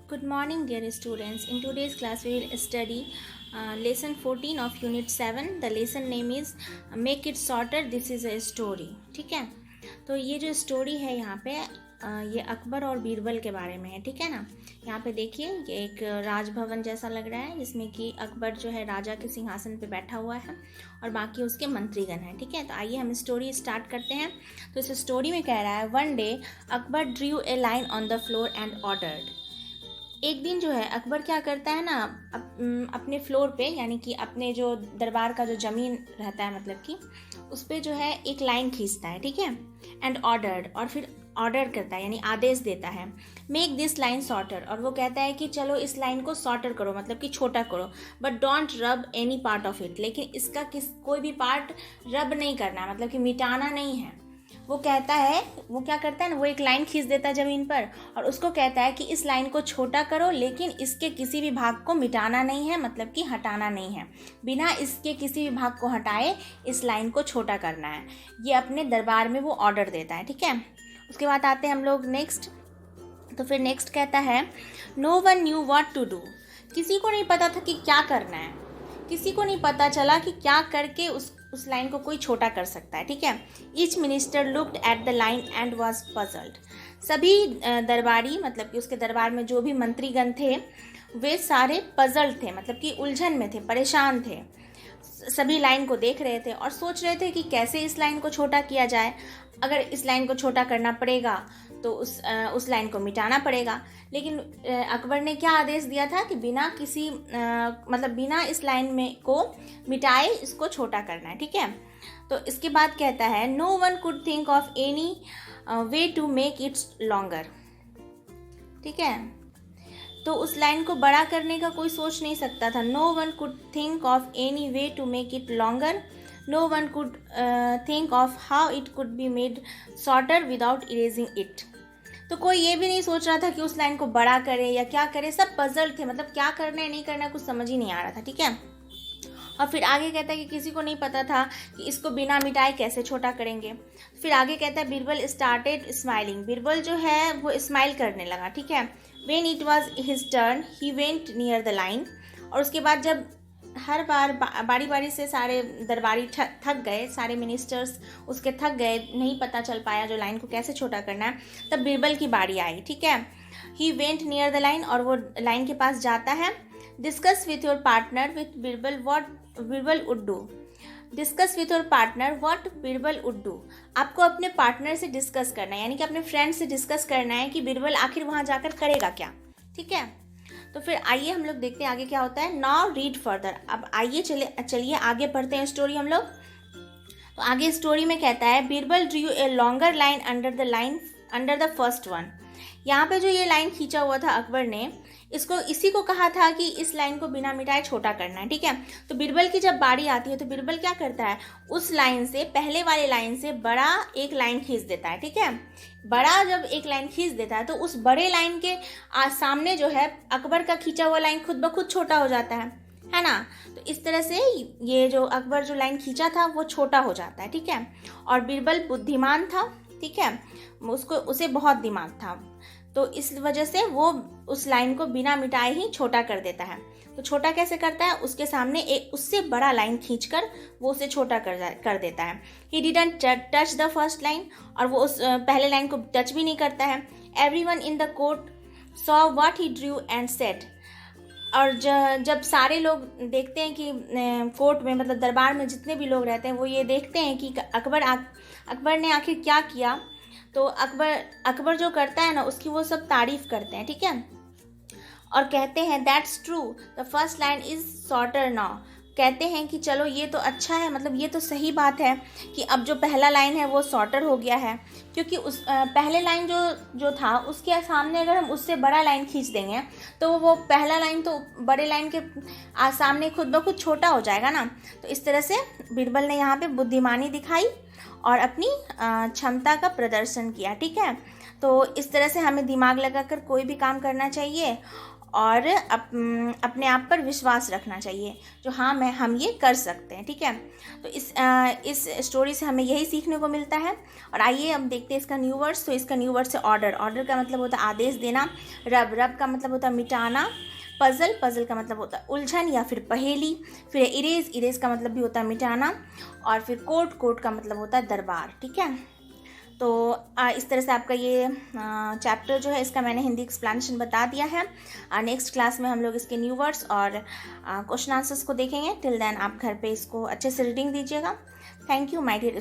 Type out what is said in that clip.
Good morning, dear students. In today's class, we will study lesson 14 of unit 7. The lesson name is Make It Shorter. This is a story. ठीक है, तो ये जो story है यहाँ पे ये अकबर और बीरबल के बारे में है. ठीक है ना. यहाँ पे देखिए ये एक राजभवन जैसा लग रहा है जिसमें कि अकबर जो है राजा के सिंहासन पे बैठा हुआ है और बाकी उसके मंत्रीगण हैं. ठीक है, तो आइए हम स्टोरी स्टार्ट करते हैं. तो इस स्टोरी में कह रहा है, one day Akbar Drew A line on the floor and ordered. एक दिन जो है अकबर क्या करता है ना, अपने फ्लोर पे यानी कि अपने जो दरबार का जो ज़मीन रहता है मतलब कि उस पर जो है एक लाइन खींचता है. ठीक है, एंड ऑर्डर्ड, और फिर ऑर्डर करता है यानी आदेश देता है, मेक दिस लाइन शॉर्टर. और वो कहता है कि चलो इस लाइन को शॉर्टर करो मतलब कि छोटा करो, बट डोंट रब एनी पार्ट ऑफ इट. लेकिन इसका कोई भी पार्ट रब नहीं करना मतलब कि मिटाना नहीं है. वो कहता है, वो क्या करता है ना, वो एक लाइन खींच देता है ज़मीन पर और उसको कहता है कि इस लाइन को छोटा करो लेकिन इसके किसी भी भाग को मिटाना नहीं है मतलब कि हटाना नहीं है. बिना इसके किसी भी भाग को हटाए इस लाइन को छोटा करना है. ये अपने दरबार में वो ऑर्डर देता है. ठीक है, उसके बाद आते हैं हम लोग नेक्स्ट. तो फिर नेक्स्ट कहता है, no one knew what to do. किसी को नहीं पता था कि क्या करना है, किसी को नहीं पता चला कि क्या करके उस लाइन को कोई छोटा कर सकता है. ठीक है, each minister looked at the line and was puzzled. सभी दरबारी मतलब कि उसके दरबार में जो भी मंत्रीगण थे वे सारे पजल्ड थे मतलब कि उलझन में थे, परेशान थे. सभी लाइन को देख रहे थे और सोच रहे थे कि कैसे इस लाइन को छोटा किया जाए. अगर इस लाइन को छोटा करना पड़ेगा तो उस लाइन को मिटाना पड़ेगा. लेकिन अकबर ने क्या आदेश दिया था कि बिना किसी मतलब बिना इस लाइन में को मिटाए इसको छोटा करना है. ठीक है, तो इसके बाद कहता है, no one could think of any way to make its longer. ठीक है, तो उस लाइन को बड़ा करने का कोई सोच नहीं सकता था. No one could think of any way to make it longer. No one could think of how it could be made shorter without erasing it. तो कोई ये भी नहीं सोच रहा था कि उस लाइन को बड़ा करे या क्या करे. सब पजल थे मतलब क्या करना है नहीं करना कुछ समझ ही नहीं आ रहा था. ठीक है, और फिर आगे कहता है कि किसी को नहीं पता था कि इसको बिना मिटाए कैसे छोटा करेंगे. फिर आगे कहता है, बीरबल स्टार्टेड स्माइलिंग. बीरबल जो है वो स्माइल करने लगा. ठीक है, when it was his turn he went near the line. और उसके बाद जब हर बार बारी बारी से सारे दरबारी थक गए, सारे मिनिस्टर्स उसके थक गए, नहीं पता चल पाया जो लाइन को कैसे छोटा करना है, तब बीरबल की बारी आई. ठीक है, he went near the line और वो लाइन के पास जाता है. Discuss with your partner with Birbal what Birbal would do. Discuss with your partner what Birbal would do. आपको अपने पार्टनर से डिस्कस करना है यानी कि अपने फ्रेंड से डिस्कस करना है कि बीरबल आखिर वहाँ जाकर करेगा क्या. ठीक है, तो फिर आइए हम लोग देखते हैं आगे क्या होता है. Now read further. अब आइए चलिए आगे पढ़ते हैं स्टोरी हम लोग. तो आगे स्टोरी में कहता है, Birbal Drew a longer line under the first one. यहाँ पे जो ये लाइन खींचा हुआ था अकबर ने, इसी को कहा था कि इस लाइन को बिना मिटाए छोटा करना है. ठीक है, तो बीरबल की जब बारी आती है तो बीरबल क्या करता है, उस लाइन से पहले वाले लाइन से बड़ा एक लाइन खींच देता है. ठीक है, बड़ा जब एक लाइन खींच देता है तो उस बड़े लाइन के सामने जो है अकबर का खींचा हुआ लाइन खुद ब खुद छोटा हो जाता है ना. तो इस तरह से ये जो अकबर जो लाइन खींचा था वो छोटा हो जाता है. ठीक है, और बीरबल बुद्धिमान था. ठीक है, उसे बहुत दिमाग था तो इस वजह से वो उस लाइन को बिना मिटाए ही छोटा कर देता है. तो छोटा कैसे करता है, उसके सामने एक उससे बड़ा लाइन खींचकर वो उसे छोटा कर देता है. He didn't touch the first line, और वो उस पहले लाइन को टच भी नहीं करता है. Everyone in the court saw what he Drew and said. और जब सारे लोग देखते हैं कि कोर्ट में मतलब दरबार में जितने भी लोग रहते हैं वो ये देखते हैं कि अकबर ने आखिर क्या किया, तो अकबर जो करता है ना उसकी वो सब तारीफ करते हैं. ठीक है, और कहते हैं that's true the first line is shorter now. कहते हैं कि चलो ये तो अच्छा है, मतलब ये तो सही बात है कि अब जो पहला लाइन है वो शॉर्टर हो गया है, क्योंकि उस पहले लाइन जो था उसके सामने अगर हम उससे बड़ा लाइन खींच देंगे तो वो पहला लाइन तो बड़े लाइन के सामने खुद ब खुद छोटा हो जाएगा ना. तो इस तरह से बीरबल ने यहाँ पे बुद्धिमानी दिखाई और अपनी क्षमता का प्रदर्शन किया. ठीक है, तो इस तरह से हमें दिमाग लगाकर कोई भी काम करना चाहिए और अपने आप पर विश्वास रखना चाहिए, जो हाँ हम ये कर सकते हैं। ठीक है, तो इस स्टोरी से हमें यही सीखने को मिलता है। और आइए अब देखते हैं इसका न्यू वर्ड्स। तो इसका न्यू वर्ड्स है ऑर्डर। ऑर्डर का मतलब होता है आदेश देना। रब का मतलब होता है मिटाना। पजल का मतलब होता है उलझन या फिर पहेली। फिर इरेज का मतलब भी होता है मिटाना। और फिर कोर्ट का मतलब होता है दरबार। ठीक है, तो इस तरह से आपका ये चैप्टर जो है इसका मैंने हिंदी एक्सप्लेनेशन बता दिया है। नेक्स्ट क्लास में हम लोग इसके न्यू वर्ड्स और क्वेश्चन आंसर्स को देखेंगे। टिल देन आप घर पे इसको अच्छे से रीडिंग दीजिएगा। Thank you my dear.